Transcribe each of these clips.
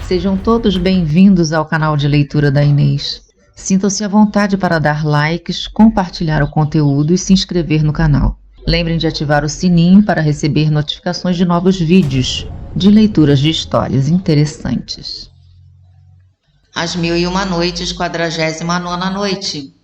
Sejam todos bem-vindos ao canal de leitura da Inês. Sintam-se à vontade para dar likes, compartilhar o conteúdo e se inscrever no canal. Lembrem de ativar o sininho para receber notificações de novos vídeos de leituras de histórias interessantes. As 1001 Noites, 49ª noite.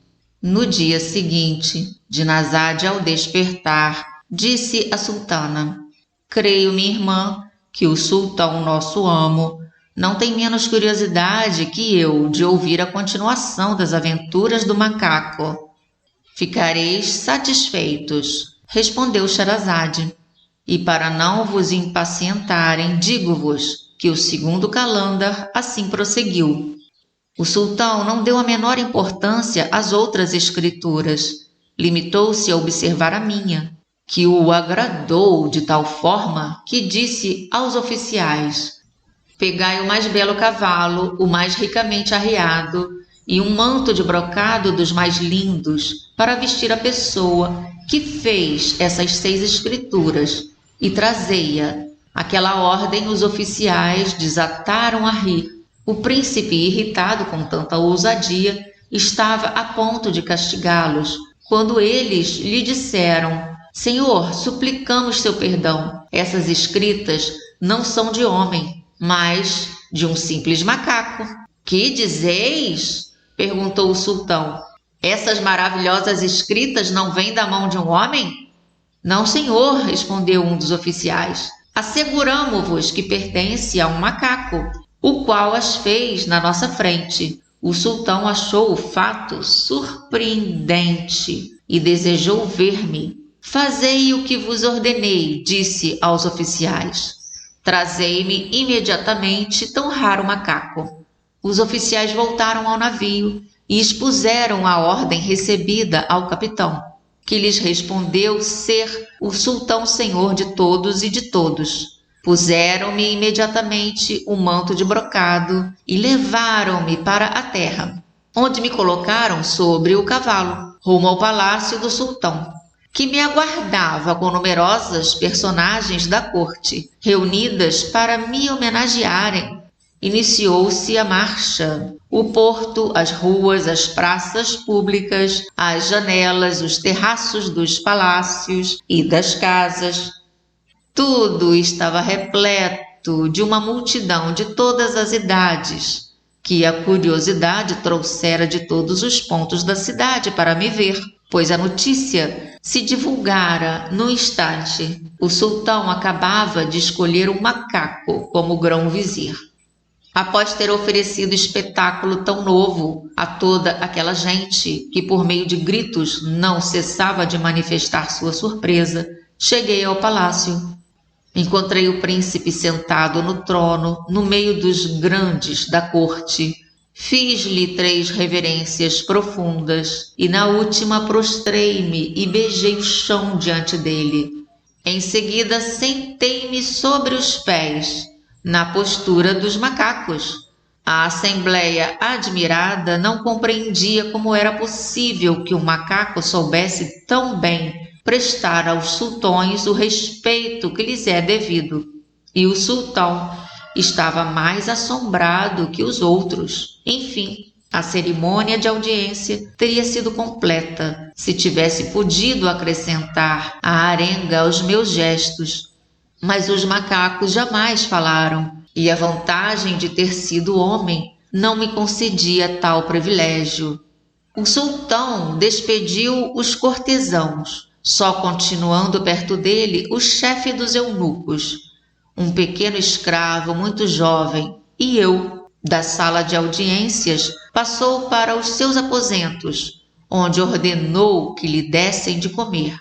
No dia seguinte, Dinazade, ao despertar, disse à sultana: "Creio, minha irmã, que o sultão, nosso amo, não tem menos curiosidade que eu de ouvir a continuação das aventuras do macaco." "Ficareis satisfeitos", respondeu Sherazade, "e para não vos impacientarem, digo-vos que o segundo Calândar assim prosseguiu: o sultão não deu a menor importância às outras escrituras, limitou-se a observar a minha, que o agradou de tal forma que disse aos oficiais: pegai o mais belo cavalo, o mais ricamente arriado, e um manto de brocado dos mais lindos, para vestir a pessoa que fez essas 6 escrituras, e trazei-a." Aquela ordem os oficiais desataram a rir. O príncipe, irritado com tanta ousadia, estava a ponto de castigá-los, quando eles lhe disseram: "Senhor, suplicamos seu perdão. Essas escritas não são de homem, mas de um simples macaco." "Que dizeis?" perguntou o sultão. "Essas maravilhosas escritas não vêm da mão de um homem?" "Não, senhor", respondeu um dos oficiais. "Asseguramo-vos que pertence a um macaco, o qual as fez na nossa frente." O sultão achou o fato surpreendente e desejou ver-me. "Fazei o que vos ordenei", disse aos oficiais. "Trazei-me imediatamente tão raro macaco." Os oficiais voltaram ao navio e expuseram a ordem recebida ao capitão, que lhes respondeu ser o sultão senhor de todos e de todos. Puseram-me imediatamente o manto de brocado e levaram-me para a terra, onde me colocaram sobre o cavalo, rumo ao palácio do sultão, que me aguardava com numerosas personagens da corte, reunidas para me homenagearem. Iniciou-se a marcha. O porto, as ruas, as praças públicas, as janelas, os terraços dos palácios e das casas, tudo estava repleto de uma multidão de todas as idades, que a curiosidade trouxera de todos os pontos da cidade para me ver, pois a notícia se divulgara no instante. O sultão acabava de escolher um macaco como grão-vizir. Após ter oferecido espetáculo tão novo a toda aquela gente, que por meio de gritos não cessava de manifestar sua surpresa, cheguei ao palácio. Encontrei o príncipe sentado no trono, no meio dos grandes da corte. Fiz-lhe 3 reverências profundas e na última prostrei-me e beijei o chão diante dele. Em seguida sentei-me sobre os pés, na postura dos macacos. A assembleia, admirada, não compreendia como era possível que um macaco soubesse tão bem prestar aos sultões o respeito que lhes é devido. E o sultão estava mais assombrado que os outros. Enfim, a cerimônia de audiência teria sido completa se tivesse podido acrescentar a arenga aos meus gestos. Mas os macacos jamais falaram, e a vantagem de ter sido homem não me concedia tal privilégio. O sultão despediu os cortesãos, só continuando perto dele o chefe dos eunucos, um pequeno escravo muito jovem, e eu, da sala de audiências, passou para os seus aposentos, onde ordenou que lhe dessem de comer.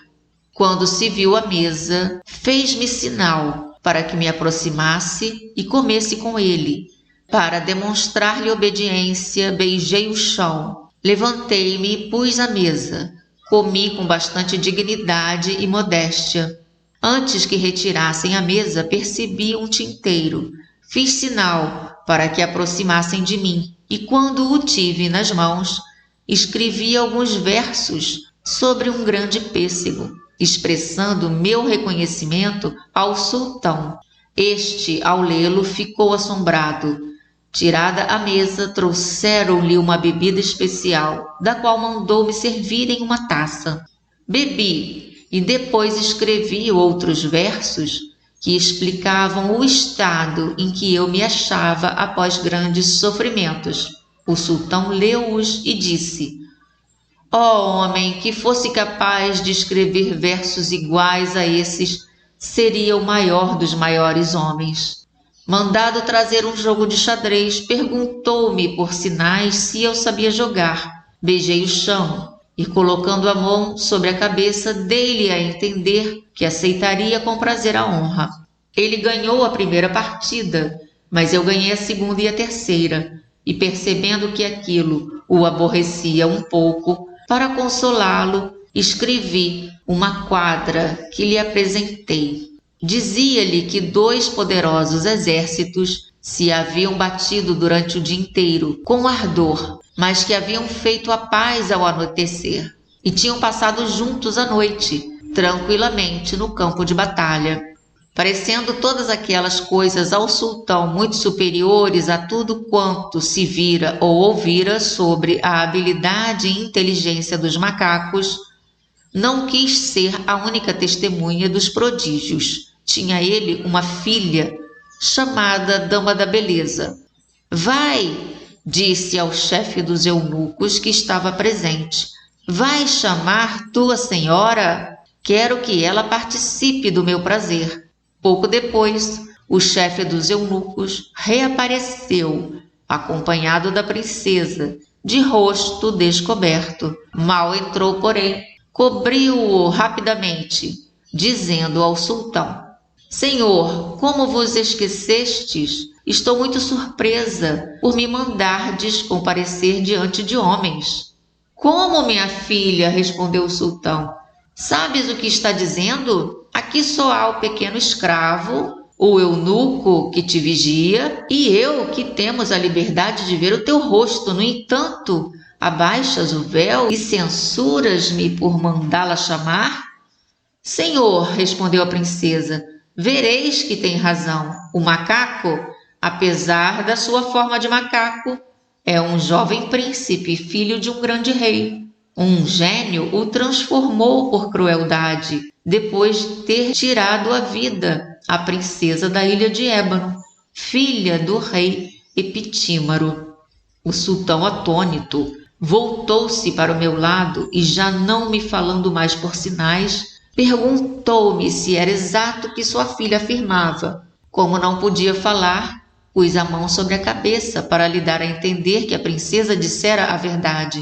Quando se viu à mesa, fez-me sinal para que me aproximasse e comesse com ele. Para demonstrar-lhe obediência, beijei o chão, levantei-me e pus à mesa. Comi com bastante dignidade e modéstia. Antes que retirassem a mesa, percebi um tinteiro. Fiz sinal para que aproximassem de mim, e quando o tive nas mãos, escrevi alguns versos sobre um grande pêssego, expressando meu reconhecimento ao sultão. Este, ao lê-lo, ficou assombrado. Tirada a mesa, trouxeram-lhe uma bebida especial, da qual mandou-me servir em uma taça. Bebi e depois escrevi outros versos que explicavam o estado em que eu me achava após grandes sofrimentos. O sultão leu-os e disse: Ó homem, que fosse capaz de escrever versos iguais a esses, seria o maior dos maiores homens. Mandado trazer um jogo de xadrez, perguntou-me por sinais se eu sabia jogar. Beijei o chão e, colocando a mão sobre a cabeça, dei-lhe a entender que aceitaria com prazer a honra. Ele ganhou a primeira partida, mas eu ganhei a segunda e a terceira, e percebendo que aquilo o aborrecia um pouco, para consolá-lo, escrevi uma quadra que lhe apresentei. Dizia-lhe que 2 poderosos exércitos se haviam batido durante o dia inteiro com ardor, mas que haviam feito a paz ao anoitecer e tinham passado juntos a noite, tranquilamente no campo de batalha. Parecendo todas aquelas coisas ao sultão muito superiores a tudo quanto se vira ou ouvira sobre a habilidade e inteligência dos macacos, não quis ser a única testemunha dos prodígios. Tinha ele uma filha chamada Dama da Beleza. Vai, disse ao chefe dos eunucos que estava presente, vai chamar tua senhora? Quero que ela participe do meu prazer. Pouco depois, o chefe dos eunucos reapareceu, acompanhado da princesa, de rosto descoberto. Mal entrou, porém, cobriu-o rapidamente, dizendo ao sultão: Senhor, como vos esquecestes? Estou muito surpresa por me mandardes comparecer diante de homens. Como, minha filha? Respondeu o sultão. Sabes o que está dizendo? Aqui só há o pequeno escravo, o eunuco que te vigia, e eu que temos a liberdade de ver o teu rosto. No entanto, abaixas o véu e censuras-me por mandá-la chamar? Senhor, respondeu a princesa, vereis que tem razão. O macaco, apesar da sua forma de macaco, é um jovem príncipe, filho de um grande rei. Um gênio o transformou por crueldade, depois de ter tirado a vida a princesa da ilha de Ébano, filha do rei Epitímaro. O sultão, atônito, voltou-se para o meu lado e, já não me falando mais por sinais, perguntou-me se era exato o que sua filha afirmava. Como não podia falar, pus a mão sobre a cabeça para lhe dar a entender que a princesa dissera a verdade.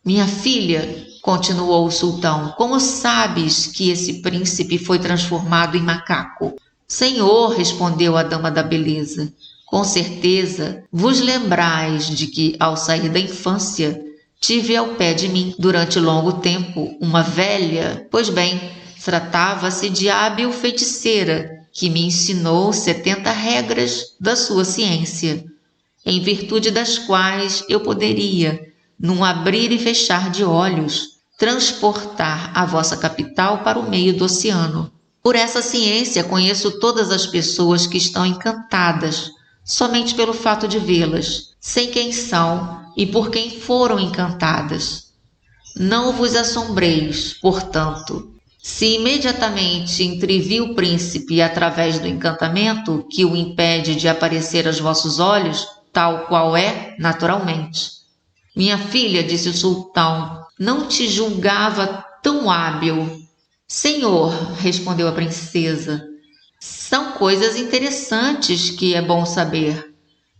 Minha filha, continuou o sultão, como sabes que esse príncipe foi transformado em macaco? Senhor, respondeu a Dama da Beleza, com certeza vos lembrais de que, ao sair da infância, tive ao pé de mim, durante longo tempo, uma velha. Pois bem, tratava-se de hábil feiticeira, que me ensinou 70 regras da sua ciência, em virtude das quais eu poderia, num abrir e fechar de olhos, transportar a vossa capital para o meio do oceano. Por essa ciência conheço todas as pessoas que estão encantadas, somente pelo fato de vê-las, sem quem são e por quem foram encantadas. Não vos assombreis, portanto, se imediatamente entrevi o príncipe através do encantamento que o impede de aparecer aos vossos olhos, tal qual é naturalmente. Minha filha, disse o sultão, não te julgava tão hábil. Senhor, respondeu a princesa, são coisas interessantes que é bom saber,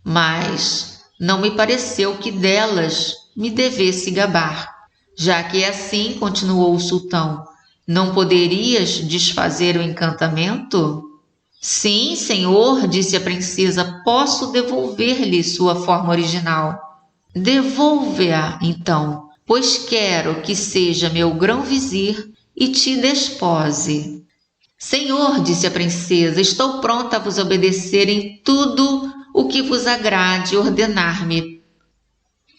mas não me pareceu que delas me devesse gabar. Já que é assim, continuou o sultão, não poderias desfazer o encantamento? Sim, senhor, disse a princesa, posso devolver-lhe sua forma original. Devolve-a, então, pois quero que seja meu grão-vizir e te despose. Senhor, disse a princesa, estou pronta a vos obedecer em tudo o que vos agrade ordenar-me.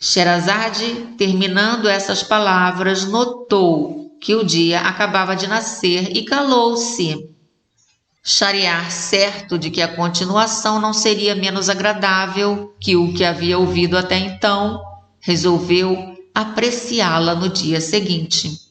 Sherazade, terminando essas palavras, notou que o dia acabava de nascer e calou-se. Shahryar, certo de que a continuação não seria menos agradável que o que havia ouvido até então, resolveu apreciá-la no dia seguinte.